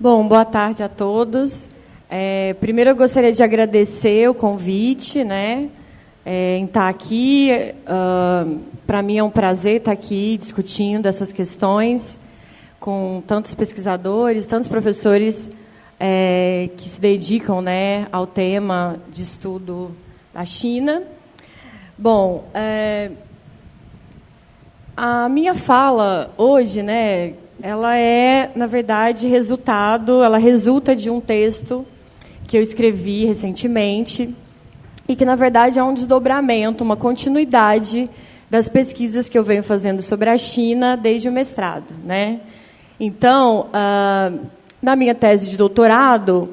Bom, boa tarde a todos. Primeiro, eu gostaria de agradecer o convite, né, em estar aqui. Para mim é um prazer estar aqui discutindo essas questões com tantos pesquisadores, tantos professores que se dedicam, né, ao tema de estudo da China. Bom, a minha fala hoje, né, ela é, na verdade, ela resulta de um texto que eu escrevi recentemente e que, na verdade, é um desdobramento, uma continuidade das pesquisas que eu venho fazendo sobre a China desde o mestrado, né? Então, na minha tese de doutorado,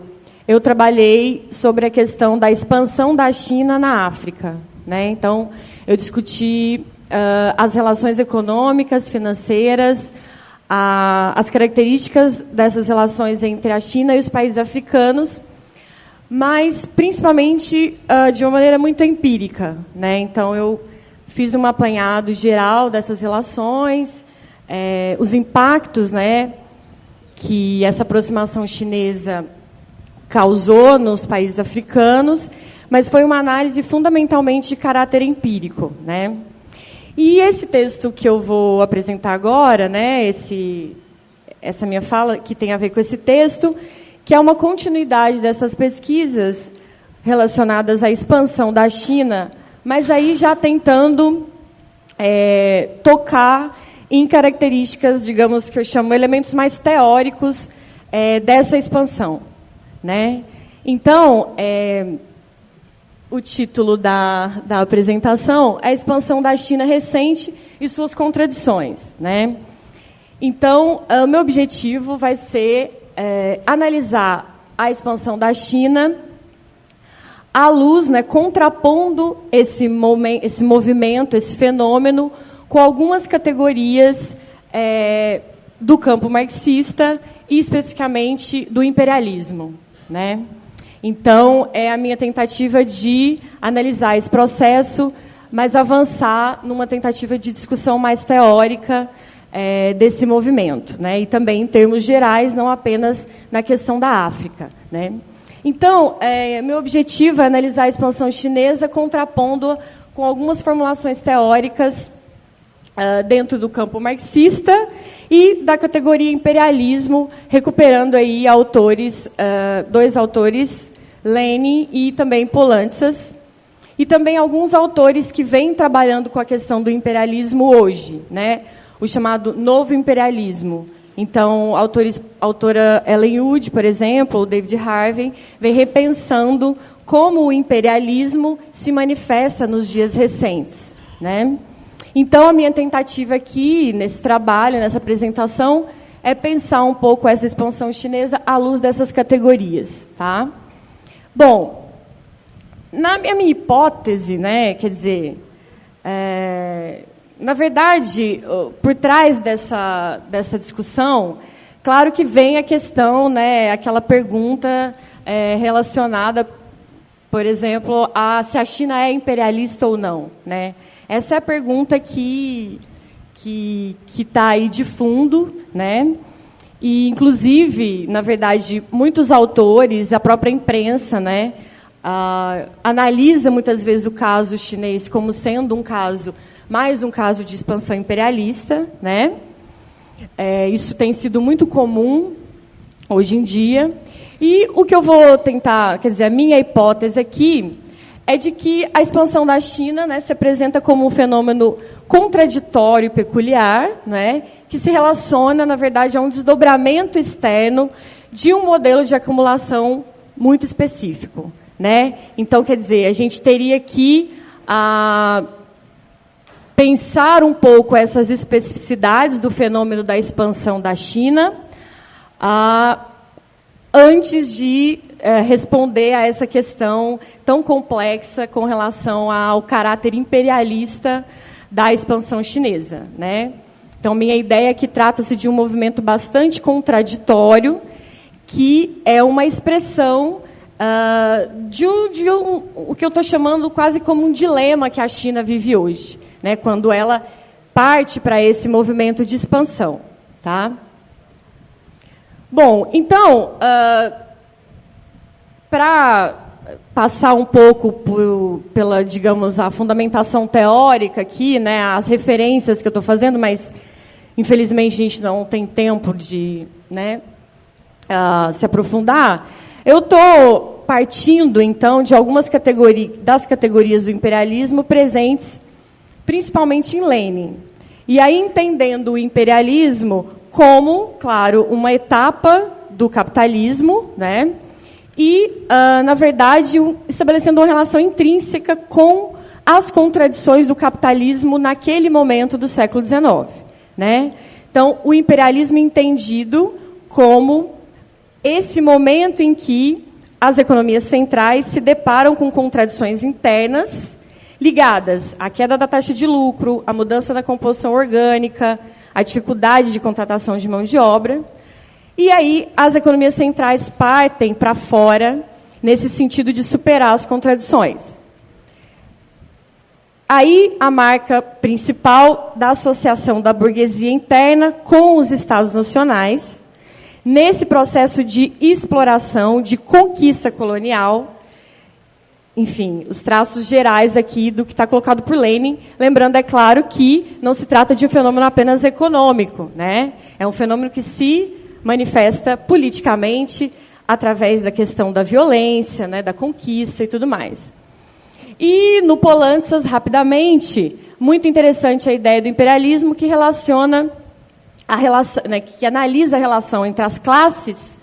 eu trabalhei sobre a questão da expansão da China na África, né? Então, eu discuti as relações econômicas, financeiras, as características dessas relações entre a China e os países africanos, mas principalmente de uma maneira muito empírica, né? Então, eu fiz um apanhado geral dessas relações, os impactos, né, que essa aproximação chinesa causou nos países africanos, mas foi uma análise fundamentalmente de caráter empírico, né? E esse texto que eu vou apresentar agora, né, essa minha fala que tem a ver com esse texto, que é uma continuidade dessas pesquisas relacionadas à expansão da China, mas aí já tentando tocar em características, digamos, que eu chamo elementos mais teóricos dessa expansão, né? Então, o título da apresentação é a expansão da China recente e suas contradições, né? Então, o meu objetivo vai ser analisar a expansão da China à luz, né, contrapondo esse movimento, esse fenômeno, com algumas categorias do campo marxista e, especificamente, do imperialismo, né? Então, é a minha tentativa de analisar esse processo, mas avançar numa tentativa de discussão mais teórica desse movimento, né? E também em termos gerais, não apenas na questão da África, né? Então, meu objetivo é analisar a expansão chinesa contrapondo com algumas formulações teóricas dentro do campo marxista e da categoria imperialismo, recuperando aí dois autores, Lenin e também Poulantzas, e também alguns autores que vêm trabalhando com a questão do imperialismo hoje, né? O chamado novo imperialismo. Então, a autora Ellen Wood, por exemplo, ou David Harvey, vem repensando como o imperialismo se manifesta nos dias recentes, né? Então, a minha tentativa aqui, nesse trabalho, nessa apresentação, é pensar um pouco essa expansão chinesa à luz dessas categorias, tá? Bom, na minha hipótese, né, quer dizer, na verdade, por trás dessa discussão, claro que vem a questão, né, aquela pergunta relacionada, por exemplo, a se a China é imperialista ou não, né? Essa é a pergunta que está aí de fundo, né? E, inclusive, na verdade, muitos autores, a própria imprensa, né, analisa muitas vezes o caso chinês como sendo mais um caso de expansão imperialista, né? Isso tem sido muito comum hoje em dia. E o que eu vou tentar, quer dizer, a minha hipótese aqui é de que a expansão da China, né, se apresenta como um fenômeno contraditório e peculiar, né, que se relaciona, na verdade, a um desdobramento externo de um modelo de acumulação muito específico, né? Então, quer dizer, a gente teria que pensar um pouco essas especificidades do fenômeno da expansão da China antes de responder a essa questão tão complexa com relação ao caráter imperialista da expansão chinesa, né? Então, minha ideia é que trata-se de um movimento bastante contraditório, que é uma expressão o que eu estou chamando quase como um dilema que a China vive hoje, né, quando ela parte para esse movimento de expansão, tá? Bom, então, para passar um pouco pela, digamos, a fundamentação teórica aqui, né, as referências que eu estou fazendo, mas, infelizmente, a gente não tem tempo de, né, se aprofundar. Eu estou partindo, então, de algumas das categorias do imperialismo presentes, principalmente em Lenin. E aí, entendendo o imperialismo como, claro, uma etapa do capitalismo, né? E, na verdade, estabelecendo uma relação intrínseca com as contradições do capitalismo naquele momento do século XIX. Né? Então, o imperialismo entendido como esse momento em que as economias centrais se deparam com contradições internas ligadas à queda da taxa de lucro, à mudança da composição orgânica, à dificuldade de contratação de mão de obra. E aí as economias centrais partem para fora nesse sentido de superar as contradições. Aí a marca principal da associação da burguesia interna com os Estados nacionais, nesse processo de exploração, de conquista colonial, enfim, os traços gerais aqui do que está colocado por Lenin, lembrando, é claro, que não se trata de um fenômeno apenas econômico, né? É um fenômeno que se manifesta politicamente através da questão da violência, né, da conquista e tudo mais. E no Polantzas, rapidamente, muito interessante a ideia do imperialismo que relaciona a relação, né, que analisa a relação entre as classes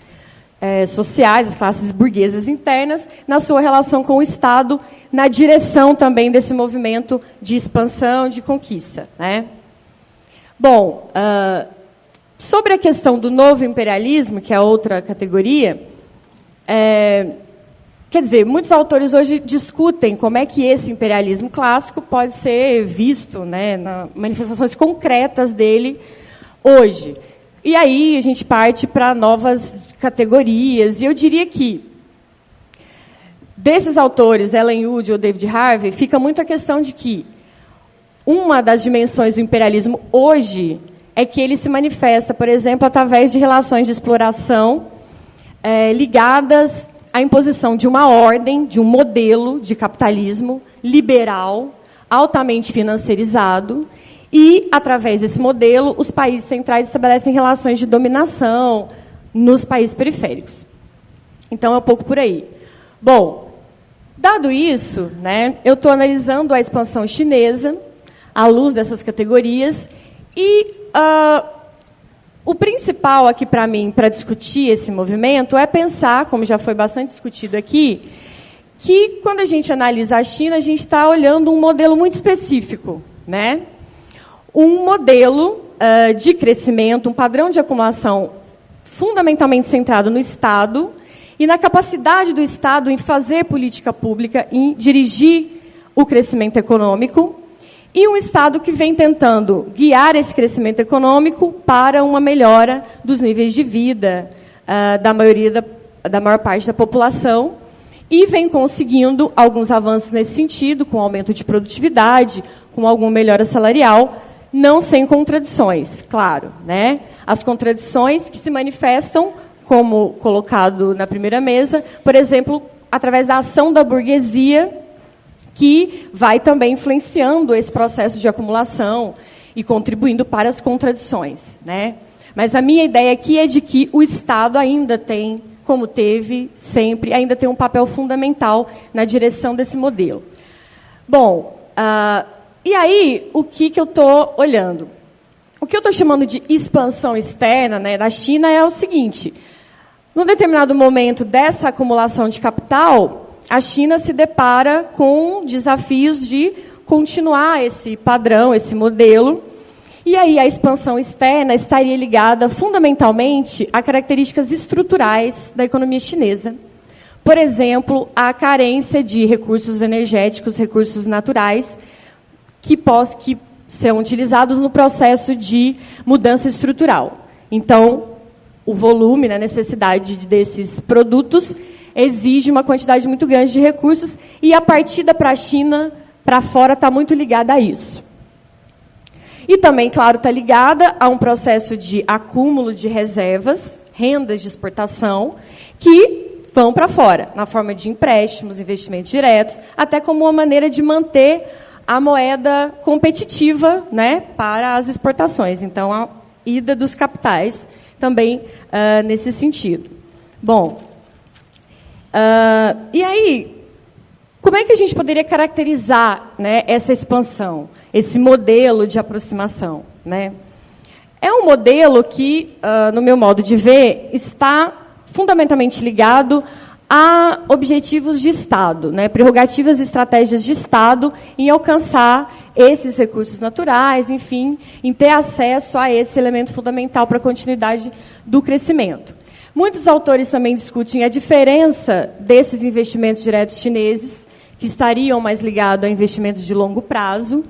sociais, as classes burguesas internas, na sua relação com o Estado, na direção também desse movimento de expansão, de conquista. Né? Bom, sobre a questão do novo imperialismo, que é outra categoria, quer dizer, muitos autores hoje discutem como é que esse imperialismo clássico pode ser visto, né, nas manifestações concretas dele hoje. E aí a gente parte para novas categorias. E eu diria que, desses autores, Ellen Wood ou David Harvey, fica muito a questão de que uma das dimensões do imperialismo hoje é que ele se manifesta, por exemplo, através de relações de exploração ligadas à imposição de uma ordem, de um modelo de capitalismo liberal, altamente financiarizado. E, através desse modelo, os países centrais estabelecem relações de dominação nos países periféricos. Então, é um pouco por aí. Bom, dado isso, né, eu estou analisando a expansão chinesa, à luz dessas categorias, e o principal aqui para mim, para discutir esse movimento, é pensar, como já foi bastante discutido aqui, que, quando a gente analisa a China, a gente está olhando um modelo muito específico, né? Um modelo de crescimento, um padrão de acumulação fundamentalmente centrado no Estado e na capacidade do Estado em fazer política pública, em dirigir o crescimento econômico, e um Estado que vem tentando guiar esse crescimento econômico para uma melhora dos níveis de vida da maior parte da população, e vem conseguindo alguns avanços nesse sentido, com aumento de produtividade, com alguma melhora salarial, não sem contradições, claro. Né? As contradições que se manifestam, como colocado na primeira mesa, por exemplo, através da ação da burguesia, que vai também influenciando esse processo de acumulação e contribuindo para as contradições. Né? Mas a minha ideia aqui é de que o Estado ainda tem, como teve sempre, ainda tem um papel fundamental na direção desse modelo. Bom, e aí, o que eu estou olhando? O que eu estou chamando de expansão externa, né, da China é o seguinte: num determinado momento dessa acumulação de capital, a China se depara com desafios de continuar esse padrão, esse modelo, e aí a expansão externa estaria ligada fundamentalmente a características estruturais da economia chinesa. Por exemplo, a carência de recursos energéticos, recursos naturais, que são utilizados no processo de mudança estrutural. Então, o volume, a necessidade desses produtos exige uma quantidade muito grande de recursos, e a partida para a China, para fora, está muito ligada a isso. E também, claro, está ligada a um processo de acúmulo de reservas rendas de exportação, que vão para fora, na forma de empréstimos, investimentos diretos, até como uma maneira de manter a moeda competitiva, né, para as exportações. Então, a ida dos capitais também nesse sentido. Bom, e aí, como é que a gente poderia caracterizar, né, essa expansão, esse modelo de aproximação, né? É um modelo que, no meu modo de ver, está fundamentalmente ligado a objetivos de Estado, né, prerrogativas e estratégias de Estado em alcançar esses recursos naturais, enfim, em ter acesso a esse elemento fundamental para a continuidade do crescimento. Muitos autores também discutem a diferença desses investimentos diretos chineses, que estariam mais ligados a investimentos de longo prazo,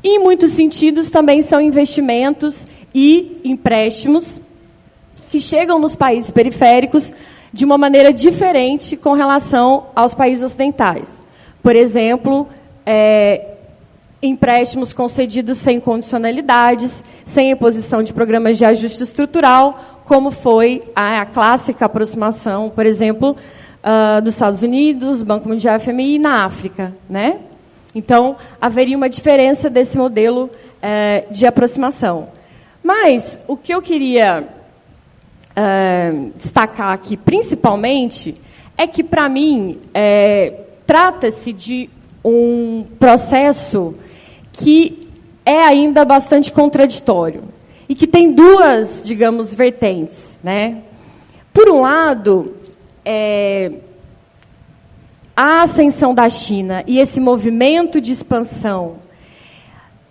e, em muitos sentidos, também são investimentos e empréstimos que chegam nos países periféricos de uma maneira diferente com relação aos países ocidentais. Por exemplo, empréstimos concedidos sem condicionalidades, sem imposição de programas de ajuste estrutural, como foi a clássica aproximação, por exemplo, dos Estados Unidos, Banco Mundial, FMI, na África, né? Então, haveria uma diferença desse modelo de aproximação. Mas o que eu queria destacar aqui, principalmente, é que, para mim, trata-se de um processo que é ainda bastante contraditório e que tem duas, digamos, vertentes, né? Por um lado, a ascensão da China e esse movimento de expansão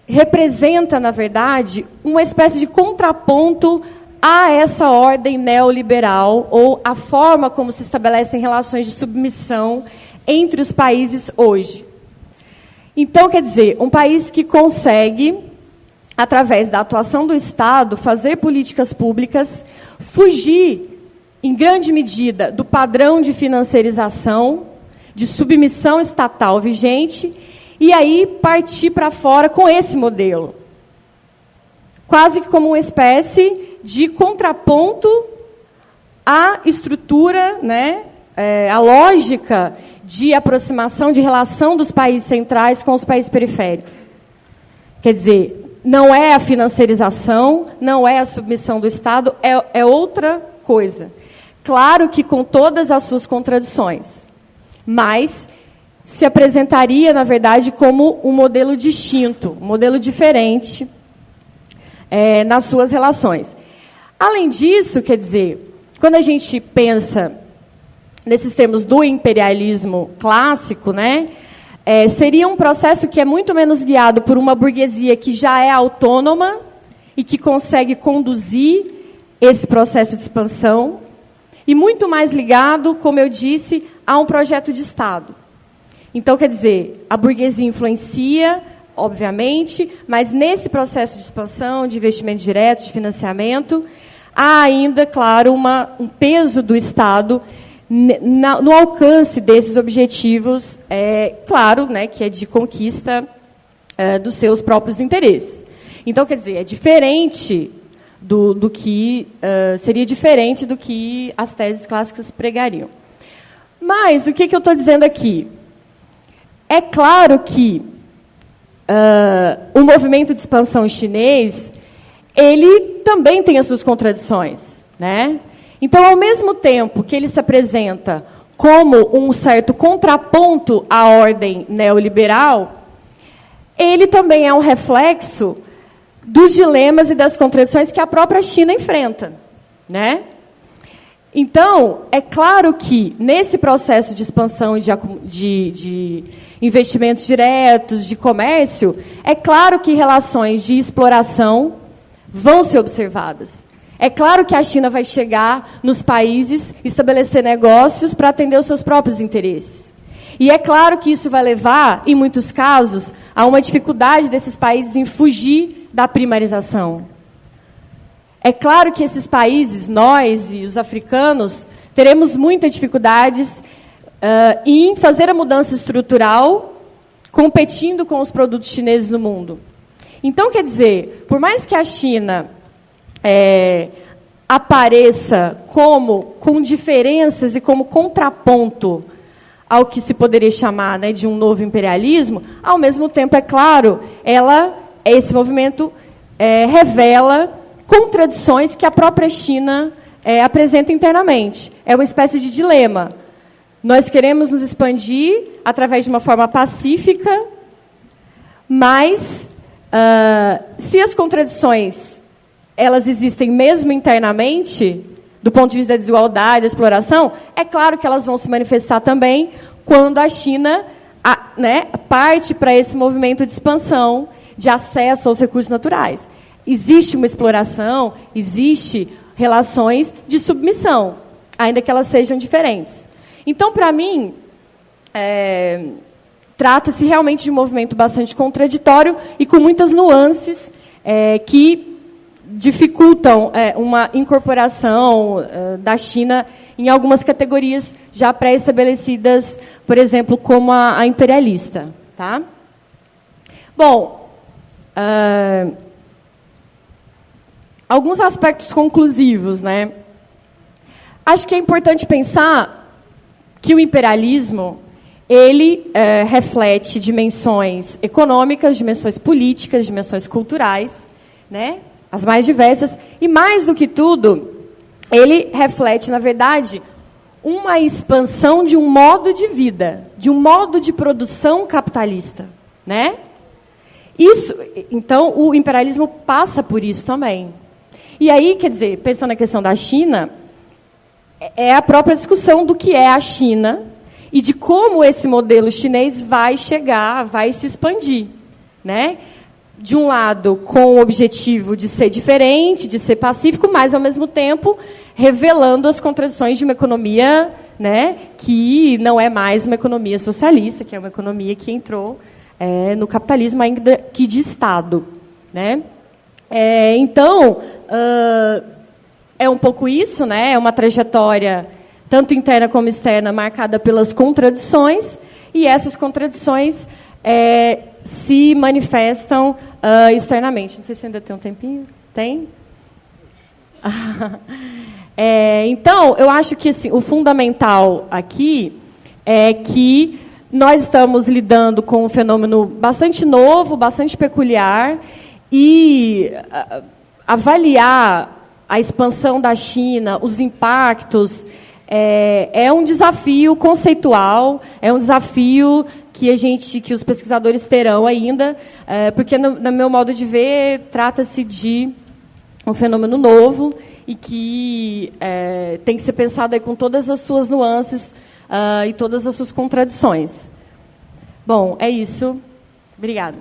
representa, na verdade, uma espécie de contraponto a essa ordem neoliberal, ou a forma como se estabelecem relações de submissão entre os países hoje. Então, quer dizer, um país que consegue, através da atuação do Estado, fazer políticas públicas, fugir, em grande medida, do padrão de financiarização, de submissão estatal vigente, e aí partir para fora com esse modelo. Quase que como uma espécie de contraponto à estrutura, né, à lógica de aproximação, de relação dos países centrais com os países periféricos. Quer dizer, não é a financiarização, não é a submissão do Estado, é outra coisa. Claro que com todas as suas contradições, mas se apresentaria, na verdade, como um modelo distinto, um modelo diferente nas suas relações. Além disso, quer dizer, quando a gente pensa nesses termos do imperialismo clássico, né, seria um processo que é muito menos guiado por uma burguesia que já é autônoma e que consegue conduzir esse processo de expansão, e muito mais ligado, como eu disse, a um projeto de Estado. Então, quer dizer, a burguesia influencia, obviamente, mas nesse processo de expansão, de investimento direto, de financiamento, há ainda, claro, um peso do Estado no alcance desses objetivos, claro, né, que é de conquista dos seus próprios interesses. Então, quer dizer, é diferente do que seria diferente do que as teses clássicas pregariam. Mas o que eu estou dizendo aqui? É claro que o movimento de expansão chinês, ele também tem as suas contradições, né? Então, ao mesmo tempo que ele se apresenta como um certo contraponto à ordem neoliberal, ele também é um reflexo dos dilemas e das contradições que a própria China enfrenta, né? Então, é claro que, nesse processo de expansão de investimentos diretos, de comércio, é claro que relações de exploração vão ser observadas. É claro que a China vai chegar nos países, estabelecer negócios para atender os seus próprios interesses. E é claro que isso vai levar, em muitos casos, a uma dificuldade desses países em fugir da primarização. É claro que esses países, nós e os africanos, teremos muitas dificuldades em fazer a mudança estrutural, competindo com os produtos chineses no mundo. Então, quer dizer, por mais que a China apareça com diferenças e como contraponto ao que se poderia chamar, né, de um novo imperialismo, ao mesmo tempo, é claro, esse movimento revela contradições que a própria China apresenta internamente. É uma espécie de dilema. Nós queremos nos expandir através de uma forma pacífica, mas se as contradições elas existem mesmo internamente, do ponto de vista da desigualdade, da exploração, é claro que elas vão se manifestar também quando a China parte para esse movimento de expansão, de acesso aos recursos naturais. Existe uma exploração, existe relações de submissão, ainda que elas sejam diferentes. Então, para mim, trata-se realmente de um movimento bastante contraditório e com muitas nuances que dificultam uma incorporação da China em algumas categorias já pré-estabelecidas, por exemplo, como a imperialista. Tá? Bom, alguns aspectos conclusivos, né? Acho que é importante pensar que o imperialismo ele reflete dimensões econômicas, dimensões políticas, dimensões culturais, né? As mais diversas, e mais do que tudo, ele reflete, na verdade, uma expansão de um modo de vida, de um modo de produção capitalista, né? Então, o imperialismo passa por isso também. E aí, quer dizer, pensando na questão da China, é a própria discussão do que é a China e de como esse modelo chinês vai chegar, vai se expandir, né? De um lado, com o objetivo de ser diferente, de ser pacífico, mas, ao mesmo tempo, revelando as contradições de uma economia, né, que não é mais uma economia socialista, que é uma economia que entrou no capitalismo ainda que de Estado. Né? Então, é um pouco isso, né? É uma trajetória, tanto interna como externa, marcada pelas contradições, e essas contradições se manifestam externamente. Não sei se ainda tem um tempinho. Tem? Então, eu acho que assim, o fundamental aqui é que nós estamos lidando com um fenômeno bastante novo, bastante peculiar, e avaliar a expansão da China, os impactos, é um desafio conceitual, é um desafio que os pesquisadores terão ainda, porque, no meu modo de ver, trata-se de um fenômeno novo e que tem que ser pensado aí com todas as suas nuances e todas as suas contradições. Bom, é isso. Obrigada.